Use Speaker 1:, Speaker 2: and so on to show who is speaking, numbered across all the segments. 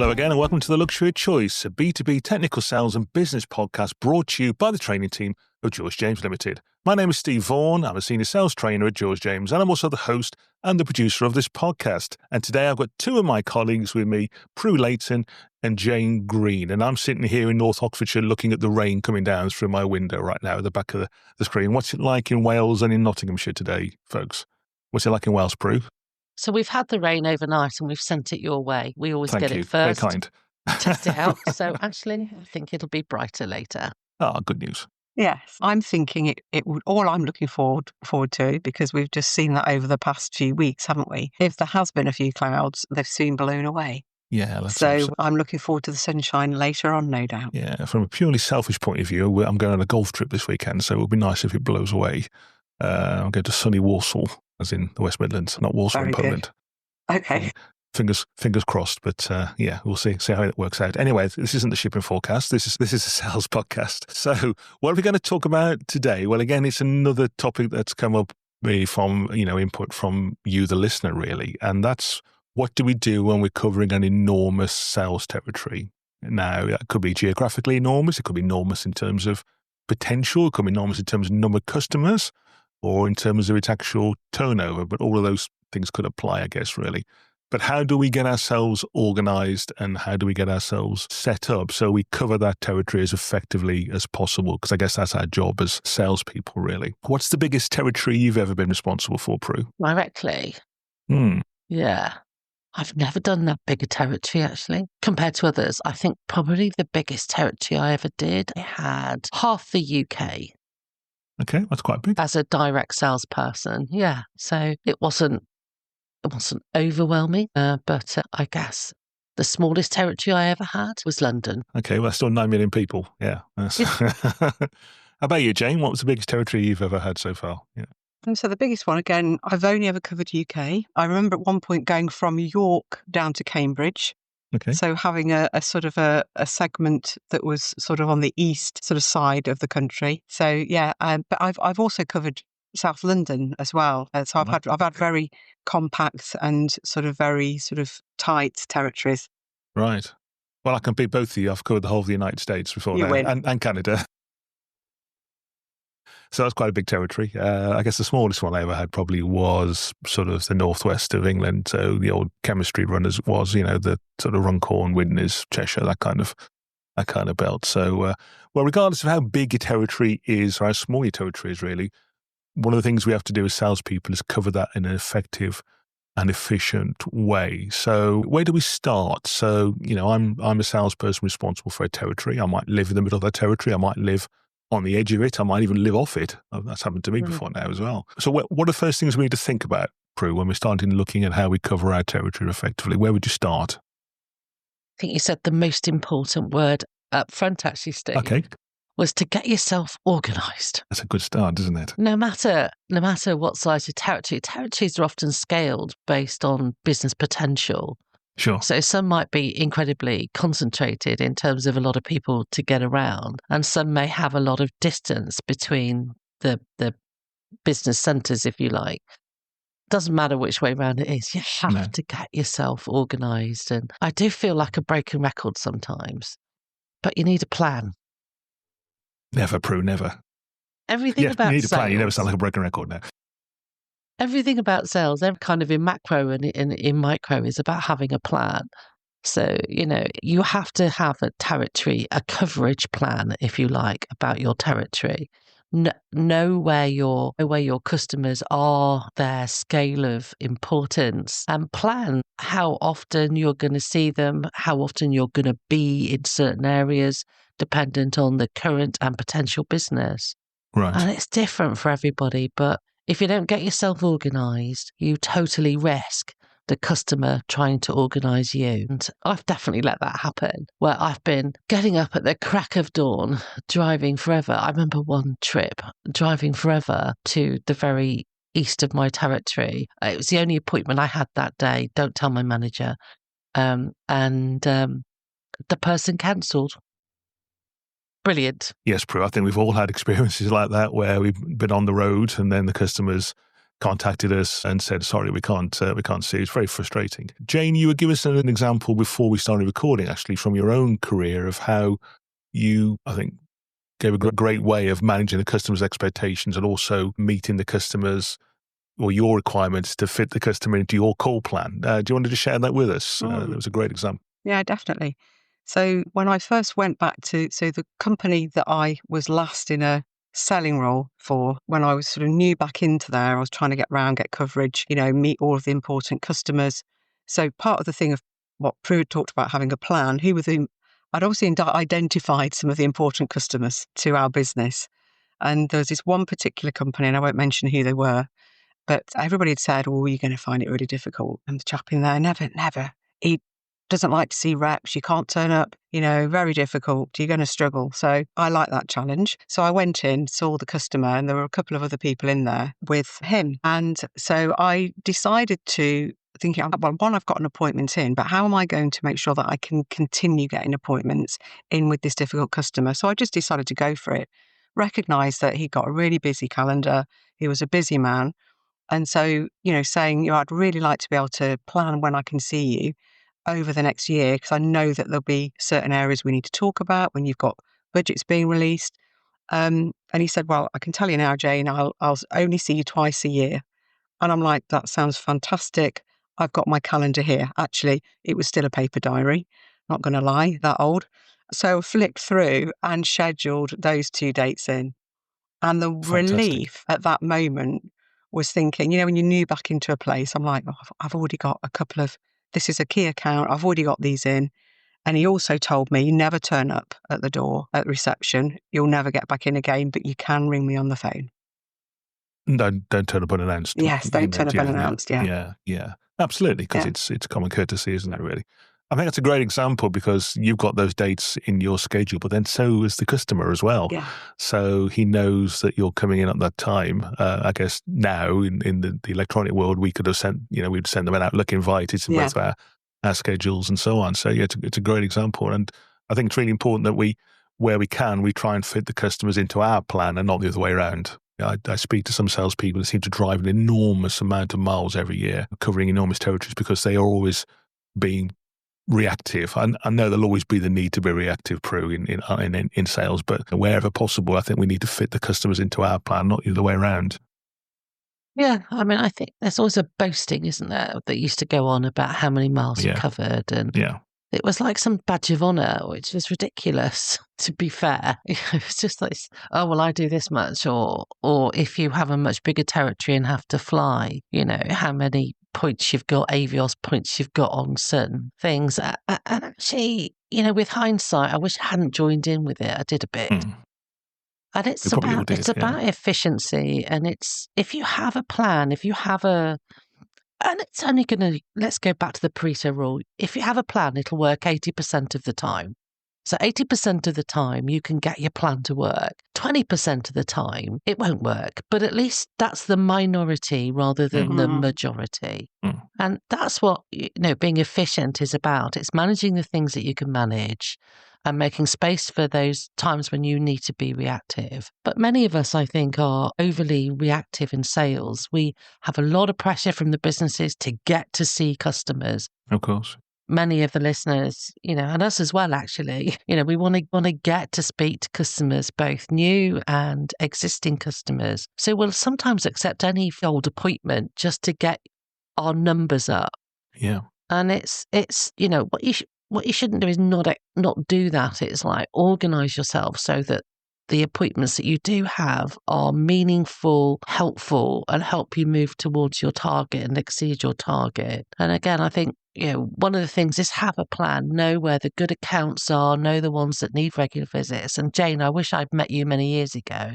Speaker 1: Hello again and welcome to The Luxury of Choice, a B2B technical sales and business podcast brought to you by the training team of George James Limited. My name is Steve Vaughan. I'm a senior sales trainer at George James and I'm also the host and the producer of this podcast. And today I've got two of my colleagues with me, Pru Layton and Jayne Green. And I'm sitting here in North Oxfordshire looking at the rain coming down through my window right now at the back of the screen. What's it like in Wales and in Nottinghamshire today, folks? What's it like in Wales, Pru?
Speaker 2: So we've had the rain overnight and we've sent it your way. We always get it first.
Speaker 1: Very kind.
Speaker 2: Test it out. So actually, I think it'll be brighter later.
Speaker 1: Ah, good news.
Speaker 3: Yes, I'm thinking it would, all I'm looking forward to, because we've just seen that over the past few weeks, haven't we? If there has been a few clouds, they've soon blown away.
Speaker 1: Yeah, let's
Speaker 3: so I'm looking forward to the sunshine later on, no doubt.
Speaker 1: Yeah, from a purely selfish point of view, I'm going on a golf trip this weekend, so it would be nice if it blows away. I'm going to sunny Warsaw, as in the West Midlands, not Warsaw in Poland.
Speaker 3: Okay.
Speaker 1: Fingers crossed, but yeah, we'll see how it works out. Anyway, this isn't the shipping forecast. This is a sales podcast. So, what are we going to talk about today? Well, again, it's another topic that's come up really from input from you, the listener, really, and that's what do we do when we're covering an enormous sales territory? Now, that could be geographically enormous. It could be enormous in terms of potential. It could be enormous in terms of number of customers, or in terms of its actual turnover. But all of those things could apply, I guess, really. But how do we get ourselves organized and how do we get ourselves set up so we cover that territory as effectively as possible? Because I guess that's our job as salespeople, really. What's the biggest territory you've ever been responsible for, Pru?
Speaker 2: Directly? Yeah. I've never done that big a territory, actually, compared to others. I think probably the biggest territory I ever did, I had half the UK.
Speaker 1: Okay, that's quite big.
Speaker 2: As a direct salesperson, yeah. So it wasn't overwhelming, but I guess the smallest territory I ever had was London.
Speaker 1: Okay, well, that's still 9 million people. Yeah. How about you, Jayne? What was the biggest territory you've ever had so far? Yeah.
Speaker 3: And so the biggest one, again, I've only ever covered UK. I remember at one point going from York down to Cambridge.
Speaker 1: Okay.
Speaker 3: So having a sort of a segment that was sort of on the east sort of side of the country. So yeah, but I've also covered South London as well. So I've had very compact and sort of very sort of tight territories.
Speaker 1: Right. Well, I can beat both of you. I've covered the whole of the United States before now, and Canada. So that's quite a big territory. I guess the smallest one I ever had probably was sort of the northwest of England. So the old chemistry runners was, the sort of Runcorn, Widnes, Cheshire, that kind of belt. So, well, regardless of how big your territory is or how small your territory is, really, one of the things we have to do as salespeople is cover that in an effective and efficient way. So where do we start? So, I'm a salesperson responsible for a territory. I might live in the middle of that territory. I might live on the edge of it. I might even live off it. That's happened to me before now as well. So what are the first things we need to think about, Pru, when we're starting looking at how we cover our territory effectively? Where would you start?
Speaker 2: I think you said the most important word up front, actually, Steve.
Speaker 1: Okay.
Speaker 2: Was to get yourself organised.
Speaker 1: That's a good start, isn't it?
Speaker 2: No matter what size your territories are often scaled based on business potential.
Speaker 1: Sure.
Speaker 2: So some might be incredibly concentrated in terms of a lot of people to get around, and some may have a lot of distance between the business centres, if you like. Doesn't matter which way around it is. You have to get yourself organised. And I do feel like a broken record sometimes, but you need a plan.
Speaker 1: Never, Pru, never.
Speaker 2: Everything about
Speaker 1: you need a plan.
Speaker 2: sales,
Speaker 1: You never sound like a broken record now.
Speaker 2: Everything about sales, kind of in macro and in micro, is about having a plan. So, you have to have a territory, a coverage plan, if you like, about your territory. Know where your customers are, their scale of importance, and plan how often you're going to see them, how often you're going to be in certain areas, dependent on the current and potential business.
Speaker 1: Right.
Speaker 2: And it's different for everybody, but if you don't get yourself organised, you totally risk the customer trying to organise you. And I've definitely let that happen, where I've been getting up at the crack of dawn, driving forever. I remember one trip, driving forever to the very east of my territory. It was the only appointment I had that day. Don't tell my manager. And the person cancelled. Brilliant.
Speaker 1: Yes, Pru. I think we've all had experiences like that where we've been on the road and then the customers contacted us and said, sorry, we can't see. It's very frustrating. Jayne, you would give us an example before we started recording, actually, from your own career of how you, I think, gave a great way of managing the customer's expectations and also meeting the customers or your requirements to fit the customer into your call plan. Do you want to just share that with us? That was a great example.
Speaker 3: Yeah, definitely. So when I first went back to the company that I was last in a selling role for, when I was sort of new back into there, I was trying to get coverage, meet all of the important customers. So part of the thing of what Pru had talked about, having a plan, I'd obviously identified some of the important customers to our business. And there was this one particular company, and I won't mention who they were, but everybody had said, oh, you're going to find it really difficult. And the chap in there, never. He doesn't like to see reps. You can't turn up, very difficult. You're going to struggle. So I like that challenge. So I went in, saw the customer, and there were a couple of other people in there with him. And so I decided thinking, well, one, I've got an appointment in, but how am I going to make sure that I can continue getting appointments in with this difficult customer? So I just decided to go for it, recognise that he got a really busy calendar. He was a busy man. And so, saying, I'd really like to be able to plan when I can see you over the next year, because I know that there'll be certain areas we need to talk about when you've got budgets being released. And he said, well, I can tell you now, Jayne, I'll only see you twice a year. And I'm like, that sounds fantastic. I've got my calendar here. Actually, it was still a paper diary, not going to lie, that old. So I flicked through and scheduled those 2 dates in. And the relief at that moment was thinking, when you're new back into a place, I'm like, oh, I've already got a couple of, this is a key account, I've already got these in. And he also told me, you never turn up at the door, at reception, you'll never get back in again, but you can ring me on the phone.
Speaker 1: Don't turn up unannounced.
Speaker 3: Yes, don't turn up unannounced,
Speaker 1: Yeah, absolutely, because it's common courtesy, isn't it, really? I think that's a great example because you've got those dates in your schedule, but then so is the customer as well.
Speaker 3: Yeah.
Speaker 1: So he knows that you're coming in at that time. I guess now in the electronic world, we could have sent, we'd send them an Outlook invite to both our schedules and so on. So yeah, it's a great example. And I think it's really important that where we can, we try and fit the customers into our plan and not the other way around. I speak to some salespeople that seem to drive an enormous amount of miles every year, covering enormous territories because they are always being reactive. I know there'll always be the need to be reactive, Pru, in sales, but wherever possible, I think we need to fit the customers into our plan, not the other way around.
Speaker 2: Yeah, I mean, I think there's always a boasting, isn't there, that used to go on about how many miles you covered, and it was like some badge of honour, which was ridiculous, to be fair. It's just like, oh, well, I do this much, or if you have a much bigger territory and have to fly, how many points you've got, Avios points you've got on certain things. And actually, with hindsight, I wish I hadn't joined in with it. I did a bit. And it's about efficiency. And it's, if you have a plan, and it's only let's go back to the Pareto rule. If you have a plan, it'll work 80% of the time. So 80% of the time, you can get your plan to work. 20% of the time, it won't work. But at least that's the minority rather than the majority. And that's what, being efficient is about. It's managing the things that you can manage and making space for those times when you need to be reactive. But many of us, I think, are overly reactive in sales. We have a lot of pressure from the businesses to get to see customers.
Speaker 1: Of course.
Speaker 2: Many of the listeners, and us as well, actually, we want to get to speak to customers, both new and existing customers. So we'll sometimes accept any old appointment just to get our numbers up.
Speaker 1: Yeah.
Speaker 2: And it's what you shouldn't do is not do that. It's like organise yourself so that the appointments that you do have are meaningful, helpful, and help you move towards your target and exceed your target. And again, I think, one of the things is have a plan, know where the good accounts are, know the ones that need regular visits. And Jayne, I wish I'd met you many years ago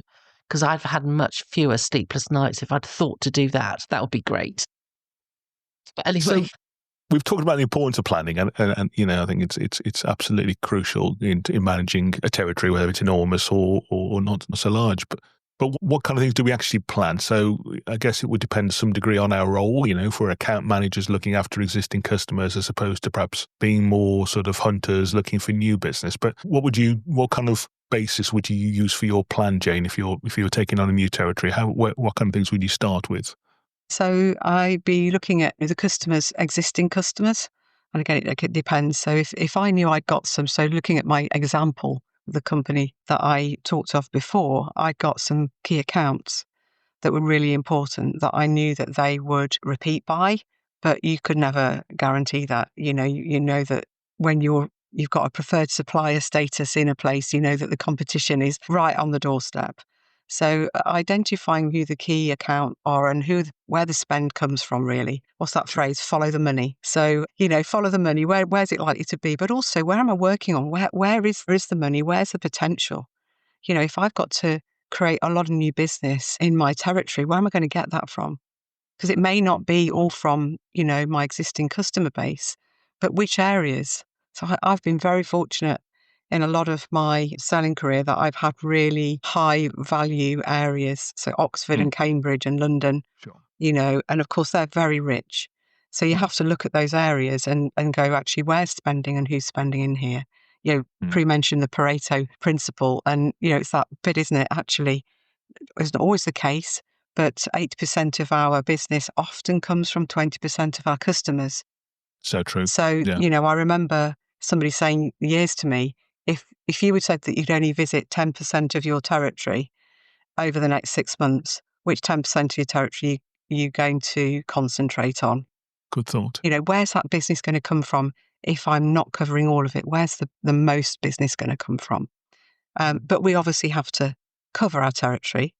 Speaker 2: because I've had much fewer sleepless nights if I'd thought to do that. That would be great. But anyway.
Speaker 1: So we've talked about the importance of planning, and I think it's absolutely crucial in managing a territory, whether it's enormous or not so large. But what kind of things do we actually plan? So I guess it would depend to some degree on our role, if we're account managers looking after existing customers as opposed to perhaps being more sort of hunters looking for new business. But what kind of basis would you use for your plan, Jayne, if you're taking on a new territory? What kind of things would you start with?
Speaker 3: So I'd be looking at the customers, existing customers. And again, it depends. So if I knew I'd got some, so looking at my example, the company that I talked of before, I got some key accounts that were really important that I knew that they would repeat by, but you could never guarantee that. You know that when you've got a preferred supplier status in a place, you know that the competition is right on the doorstep. So identifying who the key account are and where the spend comes from, really. What's that phrase? Follow the money. So, follow the money. Where's it likely to be? But also, where am I working on? Where is the money? Where's the potential? If I've got to create a lot of new business in my territory, where am I going to get that from? Because it may not be all from, my existing customer base, but which areas? So I've been very fortunate in a lot of my selling career that I've had really high value areas. So Oxford and Cambridge and London,
Speaker 1: Sure.
Speaker 3: And of course they're very rich. So you have to look at those areas and go, actually, where's spending and who's spending in here? Pru mentioned the Pareto principle, and, it's that bit, isn't it? Actually, it's not always the case, but 80% of our business often comes from 20% of our customers.
Speaker 1: So true.
Speaker 3: So,
Speaker 1: Yeah.
Speaker 3: I remember somebody saying years to me, if you had said that you'd only visit 10% of your territory over the next 6 months, which 10% of your territory are you going to concentrate on?
Speaker 1: Good thought.
Speaker 3: Where's that business going to come from if I'm not covering all of it? Where's the most business going to come from? But we obviously have to cover our territory.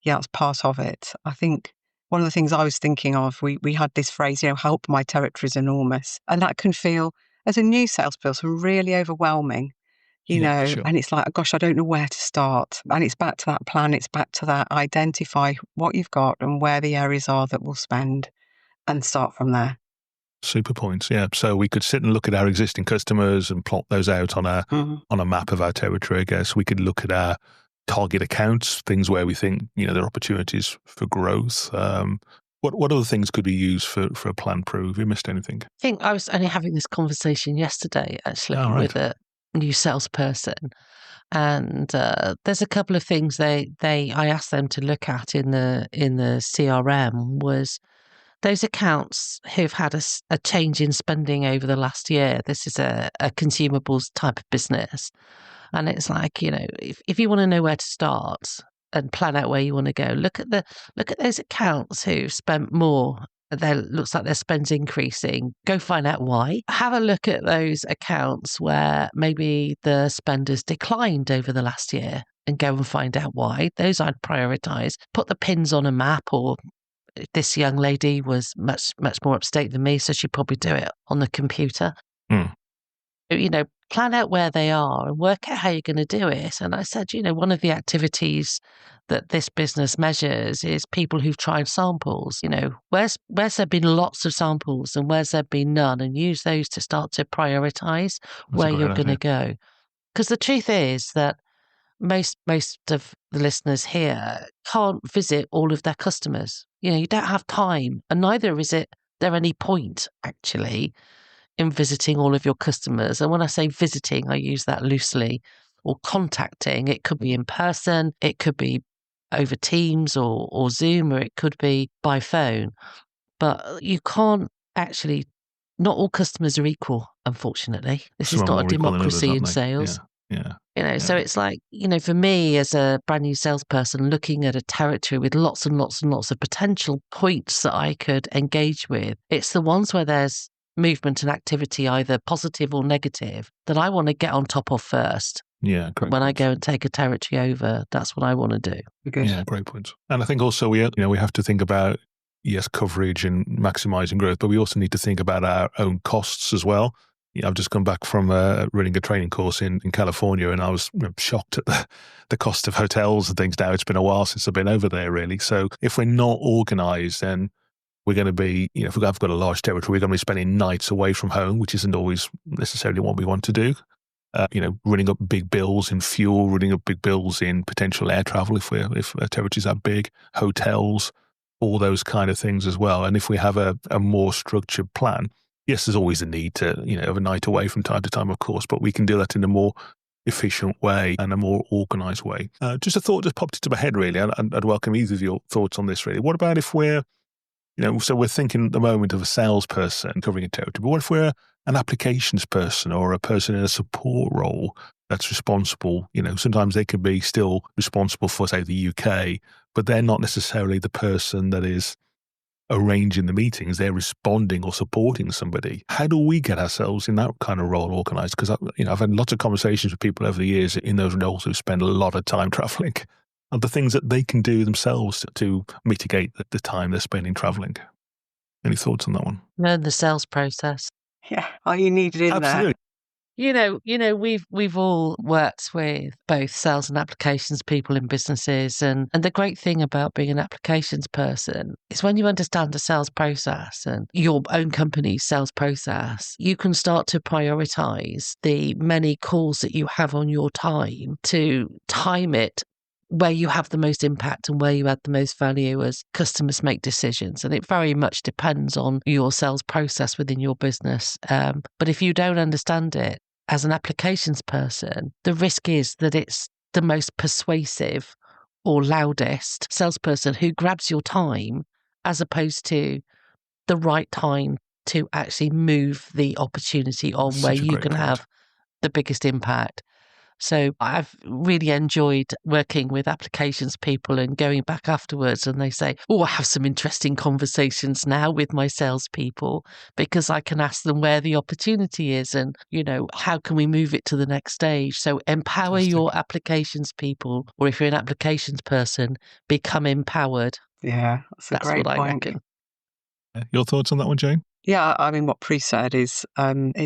Speaker 3: Yeah, that's part of it. I think one of the things I was thinking of, we had this phrase, help my territory is enormous. And that can feel, as a new salesperson, really overwhelming,
Speaker 1: Sure.
Speaker 3: and it's like, gosh, I don't know where to start. And it's back to that plan. It's back to that identify what you've got and where the areas are that we'll spend and start from there.
Speaker 1: Super points. Yeah. So we could sit and look at our existing customers and plot those out on a map of our territory. I guess we could look at our target accounts, things where we think, there are opportunities for growth. What other things could be used for a plan, Pru? Have you missed anything?
Speaker 2: I think I was only having this conversation yesterday, actually, with a new salesperson. And there's a couple of things I asked them to look at in the CRM was those accounts who've had a change in spending over the last year. This is a consumables type of business. And it's like, if you want to know where to start and plan out where you want to go, look at those accounts who've spent more. Looks like their spend's increasing. Go find out why. Have a look at those accounts where maybe the spend has declined over the last year and go and find out why. Those I'd prioritise. Put the pins on a map, or this young lady was much more upstate than me, so she'd probably do it on the computer. Plan out where they are and work out how you're going to do it. And I said, one of the activities that this business measures is people who've tried samples. Where's there been lots of samples and where's there been none, and use those to start to prioritise where you're going to go. Because the truth is that most of the listeners here can't visit all of their customers. You don't have time, and neither is there any point actually in visiting all of your customers. And when I say visiting, I use that loosely, or contacting. It could be in person, it could be over Teams or Zoom, or it could be by phone. But you can't actually, not all customers are equal, unfortunately. This is not a democracy in sales.
Speaker 1: Yeah.
Speaker 2: So it's like, for me as a brand new salesperson looking at a territory with lots and lots and lots of potential points that I could engage with, it's the ones where there's movement and activity, either positive or negative, that I want to get on top of first.
Speaker 1: Yeah, great.
Speaker 2: When I go and take a territory over, that's what I want to do.
Speaker 1: Yeah, great point. And I think also we have to think about, yes, coverage and maximising growth, but we also need to think about our own costs as well. I've just come back from running a training course in California, and I was shocked at the cost of hotels and things now. It's been a while since I've been over there, really. So if we're not organised, then we're going to be, if we've got a large territory, we're going to be spending nights away from home, which isn't always necessarily what we want to do. Running up big bills in fuel, running up big bills in potential air travel if territories are big, hotels, all those kind of things as well. And if we have a more structured plan, yes, there's always a need to, have a night away from time to time, of course, but we can do that in a more efficient way and a more organised way. Just a thought just popped into my head, really, and I'd welcome either of your thoughts on this, really. What about if we're So we're thinking at the moment of a salesperson covering a territory, but what if we're an applications person or a person in a support role that's responsible? Sometimes they can be still responsible for, say, the UK, but they're not necessarily the person that is arranging the meetings. They're responding or supporting somebody. How do we get ourselves in that kind of role organised? Because I've had lots of conversations with people over the years in those roles who spend a lot of time travelling, and the things that they can do themselves to mitigate the time they're spending travelling. Any thoughts on that one?
Speaker 2: Learn the sales process.
Speaker 3: Yeah, are you needed in
Speaker 1: Absolutely.
Speaker 2: We've all worked with both sales and applications people in businesses, and the great thing about being an applications person is when you understand the sales process and your own company's sales process, you can start to prioritize the many calls that you have on your time to time it where you have the most impact and where you add the most value as customers make decisions. And it very much depends on your sales process within your business. But if you don't understand it as an applications person, the risk is that it's the most persuasive or loudest salesperson who grabs your time as opposed to the right time to actually move the opportunity on
Speaker 1: That's
Speaker 2: where
Speaker 1: such a
Speaker 2: you
Speaker 1: great
Speaker 2: can
Speaker 1: point.
Speaker 2: have the biggest impact. So I've really enjoyed working with applications people and going back afterwards, and they say, oh, I have some interesting conversations now with my salespeople because I can ask them where the opportunity is and, how can we move it to the next stage? So empower
Speaker 1: Fantastic.
Speaker 2: your applications people, or if you're an applications person, become empowered.
Speaker 3: Yeah, that's a great
Speaker 2: what I
Speaker 3: point.
Speaker 2: reckon.
Speaker 1: Your thoughts on that one, Jayne?
Speaker 3: Yeah, I mean, what Pru said is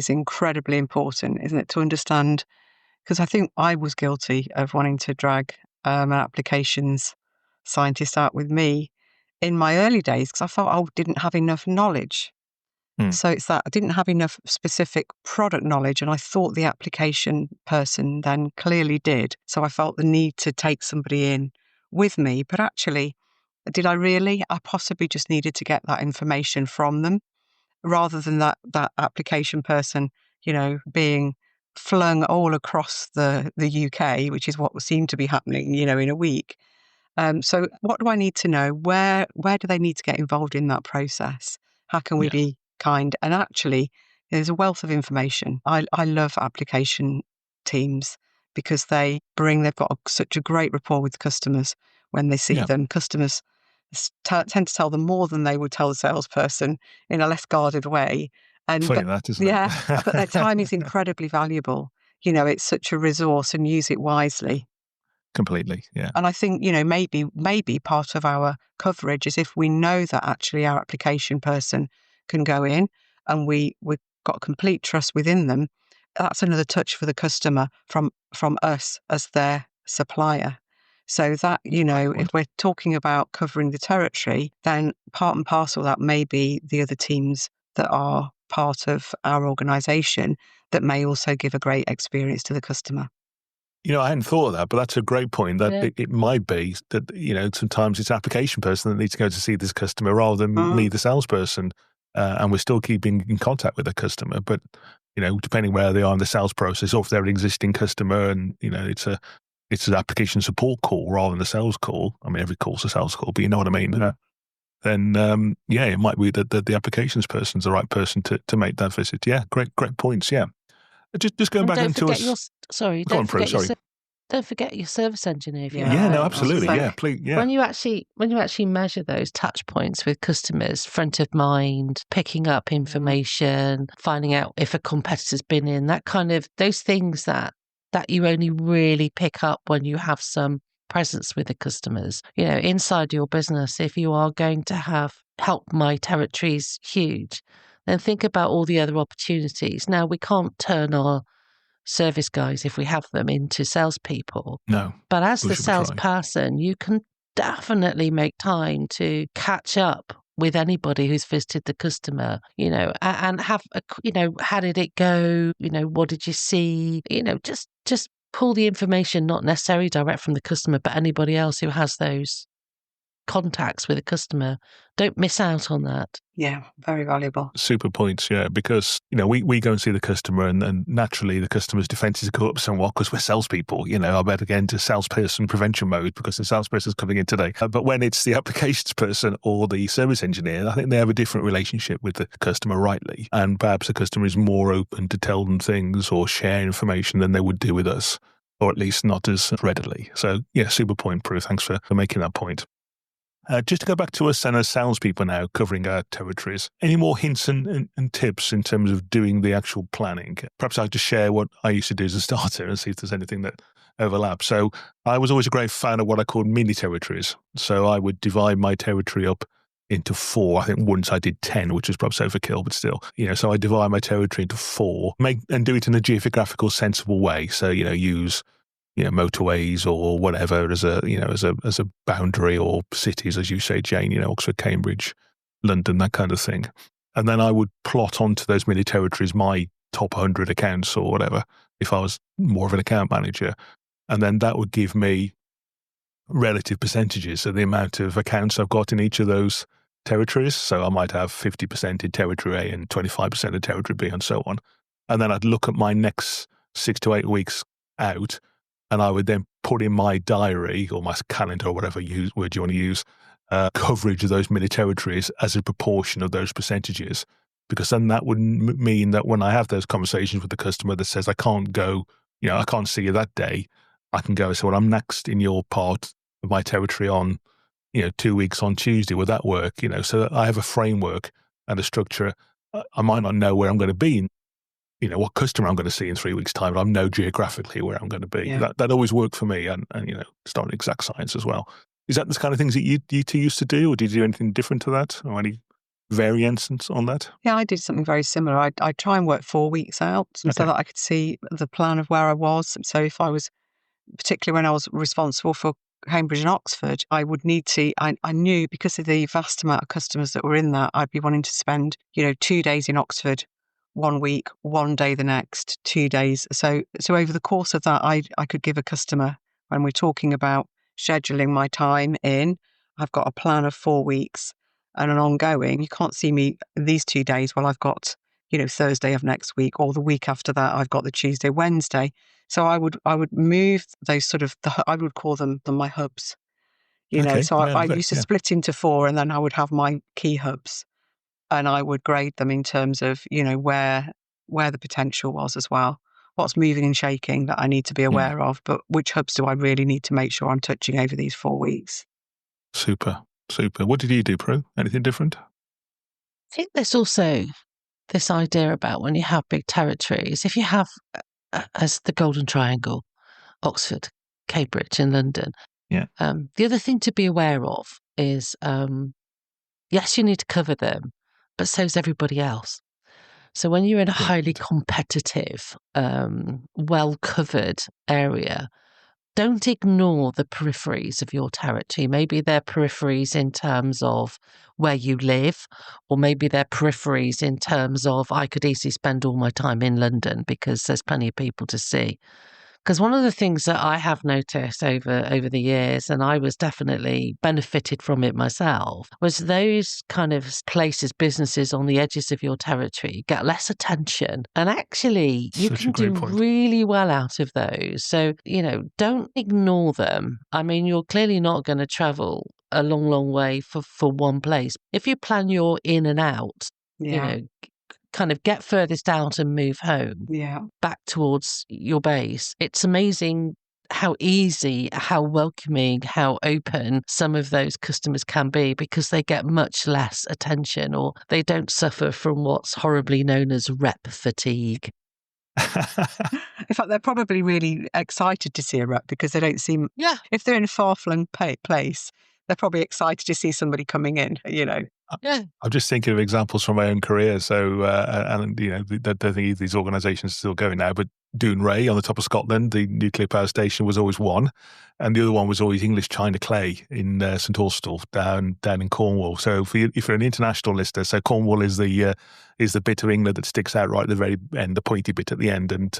Speaker 3: incredibly important, isn't it, to understand? Because I think I was guilty of wanting to drag an applications scientist out with me in my early days because I felt I didn't have enough knowledge. So it's that I didn't have enough specific product knowledge, and I thought the application person then clearly did. So I felt the need to take somebody in with me. But actually, did I really? I possibly just needed to get that information from them rather than that application person, being flung all across the UK, which is what seemed to be happening, in a week. So what do I need to know? Where do they need to get involved in that process? How can we be kind? And actually, there's a wealth of information. I love application teams because they've got such a great rapport with customers when they see them. Customers tend to tell them more than they would tell the salesperson in a less guarded way.
Speaker 1: Funny that, isn't it?
Speaker 3: But their time is incredibly valuable. It's such a resource, and use it wisely.
Speaker 1: Completely, yeah.
Speaker 3: And I think, maybe part of our coverage is if we know that actually our application person can go in and we've got complete trust within them, that's another touch for the customer from us as their supplier. So that, if we're talking about covering the territory, then part and parcel of that may be the other teams that are part of our organisation that may also give a great experience to the customer.
Speaker 1: I hadn't thought of that, but that's a great point. That it might be that, sometimes it's an application person that needs to go to see this customer rather than me, the salesperson, and we're still keeping in contact with the customer. But, depending where they are in the sales process, or if they're an existing customer and, it's an application support call rather than a sales call. I mean, every call's a sales call, but you know what I mean? Then, it might be that the applications person's the right person to make that visit. Yeah, great points, yeah. Just going back into us.
Speaker 2: Don't forget your service engineer. If
Speaker 1: no, absolutely. Yeah, please. Yeah.
Speaker 2: When you actually measure those touch points with customers, front of mind, picking up information, finding out if a competitor's been in, that kind of those things that you only really pick up when you have some presence with the customers. Inside your business, if you are going to have help my territories huge, then think about all the other opportunities. Now, we can't turn our service guys, if we have them, into salespeople.
Speaker 1: No.
Speaker 2: But as the salesperson, you can definitely make time to catch up with anybody who's visited the customer, and have how did it go? What did you see? Just pull the information, not necessarily direct from the customer, but anybody else who has those contacts with a customer. Don't miss out on that.
Speaker 3: Yeah, very valuable.
Speaker 1: Super points, yeah, because, we go and see the customer and naturally the customer's defenses go up somewhat because we're salespeople. I better get into salesperson prevention mode because the salesperson's coming in today. But when it's the applications person or the service engineer, I think they have a different relationship with the customer, rightly. And perhaps the customer is more open to tell them things or share information than they would do with us, or at least not as readily. So, yeah, super point, Pru. Thanks for making that point. Just to go back to us and as salespeople now covering our territories, any more hints and tips in terms of doing the actual planning? Perhaps I'll just share what I used to do as a starter and see if there's anything that overlaps. So I was always a great fan of what I called mini territories. So I would divide my territory up into 4. I think once I did 10, which was perhaps overkill, but still, so I divide my territory into 4, and do it in a geographical sensible way. So, use motorways or whatever as a boundary, or cities, as you say, Jayne, Oxford, Cambridge, London, that kind of thing. And then I would plot onto those mini territories my top 100 accounts or whatever, if I was more of an account manager. And then that would give me relative percentages of the amount of accounts I've got in each of those territories. So I might have 50% in territory A and 25% in territory B and so on. And then I'd look at my next 6 to 8 weeks out, and I would then put in my diary or my calendar or whatever word you want to use, coverage of those mini territories as a proportion of those percentages. Because then that would mean that when I have those conversations with the customer that says, I can't go, I can't see you that day, I can go and say, well, I'm next in your part of my territory on, 2 weeks on Tuesday. Would that work? So that I have a framework and a structure. I might not know where I'm going to be what customer I'm going to see in 3 weeks' time, but I know geographically where I'm going to be.
Speaker 3: Yeah.
Speaker 1: That always worked for me, and it's not exact science as well. Is that the kind of things that you two used to do, or did you do anything different to that, or any variations on that?
Speaker 3: Yeah, I did something very similar. I'd try and work 4 weeks out so that I could see the plan of where I was. So if I was, particularly when I was responsible for Cambridge and Oxford, I would need to, I knew because of the vast amount of customers that were in that, I'd be wanting to spend, 2 days in Oxford, 1 week, 1 day the next, 2 days. So over the course of that, I could give a customer, when we're talking about scheduling my time in, I've got a plan of 4 weeks and an ongoing. You can't see me these 2 days. Well, I've got, Thursday of next week, or the week after that, I've got the Tuesday, Wednesday. So I would move those sort of, I would call them my hubs,
Speaker 1: Okay.
Speaker 3: So I used to split into 4, and then I would have my key hubs. And I would grade them in terms of, where the potential was as well. What's moving and shaking that I need to be aware of, but which hubs do I really need to make sure I'm touching over these 4 weeks?
Speaker 1: Super. What did you do, Pru? Anything different?
Speaker 2: I think there's also this idea about when you have big territories, if you have, as the Golden Triangle, Oxford, Cambridge and London.
Speaker 1: Yeah.
Speaker 2: The other thing to be aware of is, yes, you need to cover them, but so's everybody else. So when you're in a highly competitive, well-covered area, don't ignore the peripheries of your territory. Maybe they're peripheries in terms of where you live, or maybe they're peripheries in terms of I could easily spend all my time in London because there's plenty of people to see. Because one of the things that I have noticed over the years, and I was definitely benefited from it myself, was those kind of places, businesses on the edges of your territory get less attention. And actually, you can do really well out of those. So, don't ignore them. I mean, you're clearly not going to travel a long, long way for one place. If you plan your in and out, kind of get furthest out and move home back towards your base. It's amazing how easy, how welcoming, how open some of those customers can be because they get much less attention, or they don't suffer from what's horribly known as rep fatigue.
Speaker 3: In fact, they're probably really excited to see a rep because they don't seem, if they're in a far-flung place, they're probably excited to see somebody coming in,
Speaker 2: Yeah.
Speaker 1: I'm just thinking of examples from my own career. So, and I don't think these organisations are still going now, but Dounreay on the top of Scotland, the nuclear power station, was always one, and the other one was always English China Clay in St Austell down in Cornwall. So, if you're an international listener, so Cornwall is the bit of England that sticks out right at the very end, the pointy bit at the end, and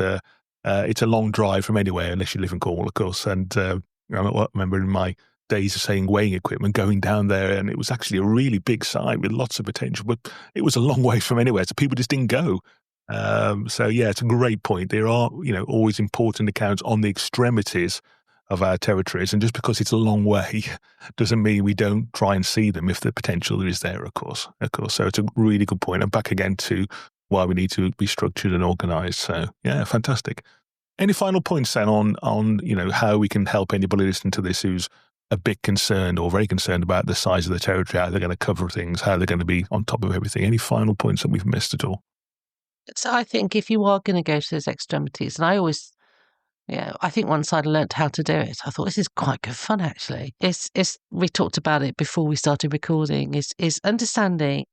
Speaker 1: it's a long drive from anywhere unless you live in Cornwall, of course. And I remember in my days of saying weighing equipment, going down there, and it was actually a really big site with lots of potential, but it was a long way from anywhere, so people just didn't go. So yeah, it's a great point. There are, always important accounts on the extremities of our territories, and just because it's a long way doesn't mean we don't try and see them if the potential is there, of course. So it's a really good point. And back again to why we need to be structured and organised. So yeah, fantastic. Any final points then on how we can help anybody listening to this who's a bit concerned or very concerned about the size of the territory, how they're going to cover things, how they're going to be on top of everything? Any final points that we've missed at all?
Speaker 2: So I think if you are going to go to those extremities, and I think once I'd learnt how to do it, I thought this is quite good fun actually. We talked about it before we started recording, is understanding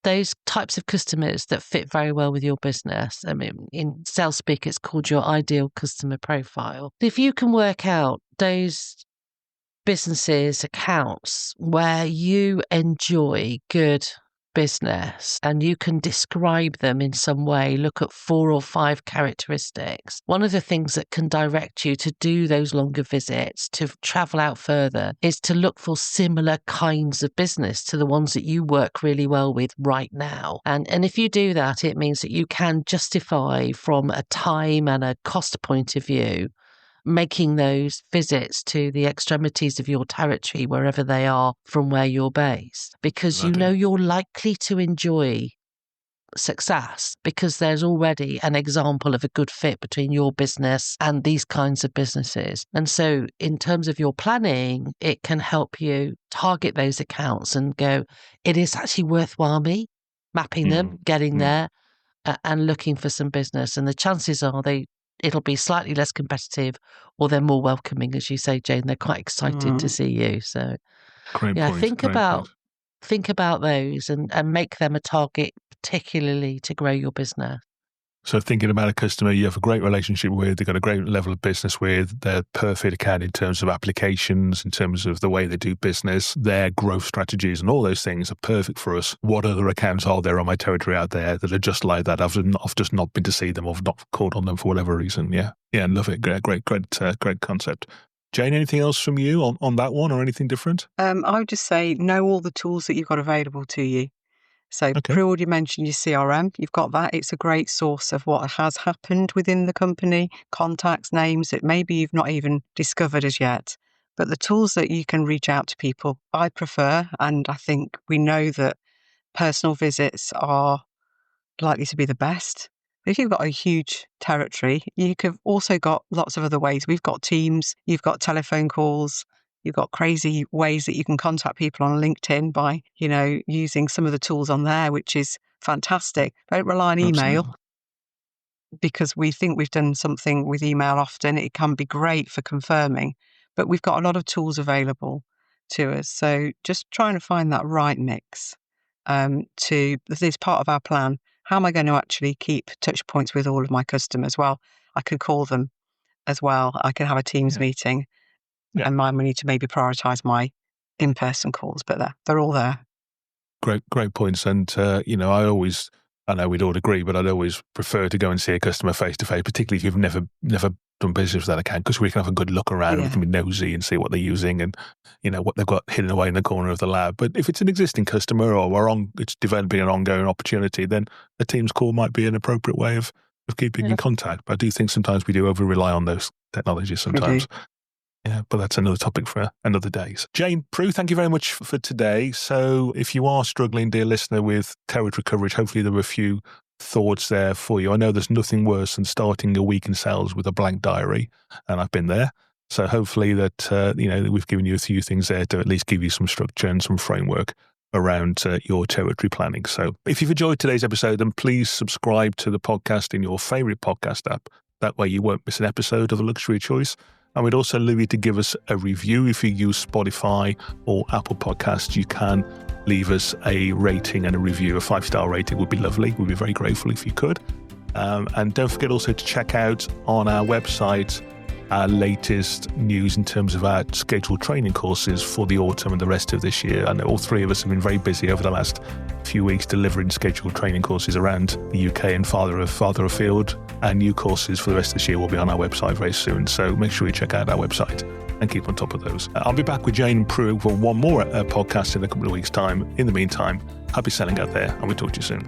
Speaker 2: those types of customers that fit very well with your business. I mean, in sales speak, it's called your ideal customer profile. If you can work out those businesses, accounts where you enjoy good business and you can describe them in some way, look at 4 or 5 characteristics. One of the things that can direct you to do those longer visits, to travel out further, is to look for similar kinds of business to the ones that you work really well with right now. And if you do that, it means that you can justify from a time and a cost point of view making those visits to the extremities of your territory, wherever they are from where you're based, because you're likely to enjoy success because there's already an example of a good fit between your business and these kinds of businesses. And so in terms of your planning, it can help you target those accounts and go, it is actually worthwhile me mapping them, getting there and looking for some business. And the chances are it'll be slightly less competitive, or they're more welcoming, as you say, Jayne. They're quite excited to see you. So,
Speaker 1: Great point.
Speaker 2: Think about those and make them a target, particularly to grow your business.
Speaker 1: So thinking about a customer you have a great relationship with, they've got a great level of business with, they're perfect account in terms of applications, in terms of the way they do business, their growth strategies and all those things are perfect for us. What other accounts are there on my territory out there that are just like that? I've just not been to see them or not called on them for whatever reason. Yeah, love it. Great concept. Jayne, anything else from you on that one or anything different?
Speaker 3: I would just say know all the tools that you've got available to you. So Pru already mentioned your CRM. You've got that. It's a great source of what has happened within the company, contacts, names that maybe you've not even discovered as yet. But the tools that you can reach out to people, I prefer, and I think we know that personal visits are likely to be the best. If you've got a huge territory, you could also got lots of other ways. We've got Teams, you've got telephone calls, you've got crazy ways that you can contact people on LinkedIn by, using some of the tools on there, which is fantastic. Don't rely on email because we think we've done something with email often. It can be great for confirming, but we've got a lot of tools available to us. So just trying to find that right mix this is part of our plan. How am I going to actually keep touch points with all of my customers? Well, I could call them as well. I could have a Teams meeting. Yeah. And we need to maybe prioritise my in-person calls, but they're all there.
Speaker 1: Great points. And, I know we'd all agree, but I'd always prefer to go and see a customer face-to-face, particularly if you've never done business with that account, because we can have a good look around and we can be nosy and see what they're using and, what they've got hidden away in the corner of the lab. But if it's an existing customer or it's developing an ongoing opportunity, then a Teams call might be an appropriate way of keeping in contact. But I do think sometimes we do over-rely on those technologies sometimes. Yeah, but that's another topic for another day. So, Jayne, Pru, thank you very much for today. So if you are struggling, dear listener, with territory coverage, hopefully there were a few thoughts there for you. I know there's nothing worse than starting a week in sales with a blank diary, and I've been there. So hopefully that, we've given you a few things there to at least give you some structure and some framework around your territory planning. So if you've enjoyed today's episode, then please subscribe to the podcast in your favourite podcast app. That way you won't miss an episode of The Luxury Choice. And we'd also love you to give us a review. If you use Spotify or Apple Podcasts, you can leave us a rating and a review. A 5-star rating would be lovely. We'd be very grateful if you could. And don't forget also to check out on our website our latest news in terms of our scheduled training courses for the autumn and the rest of this year. And all three of us have been very busy over the last few weeks delivering scheduled training courses around the UK and farther afield. And new courses for the rest of this year will be on our website very soon. So make sure you check out our website. and keep on top of those. I'll be back with Jayne and Pru for one more podcast in a couple of weeks' time. In the meantime, happy selling out there, and we'll talk to you soon.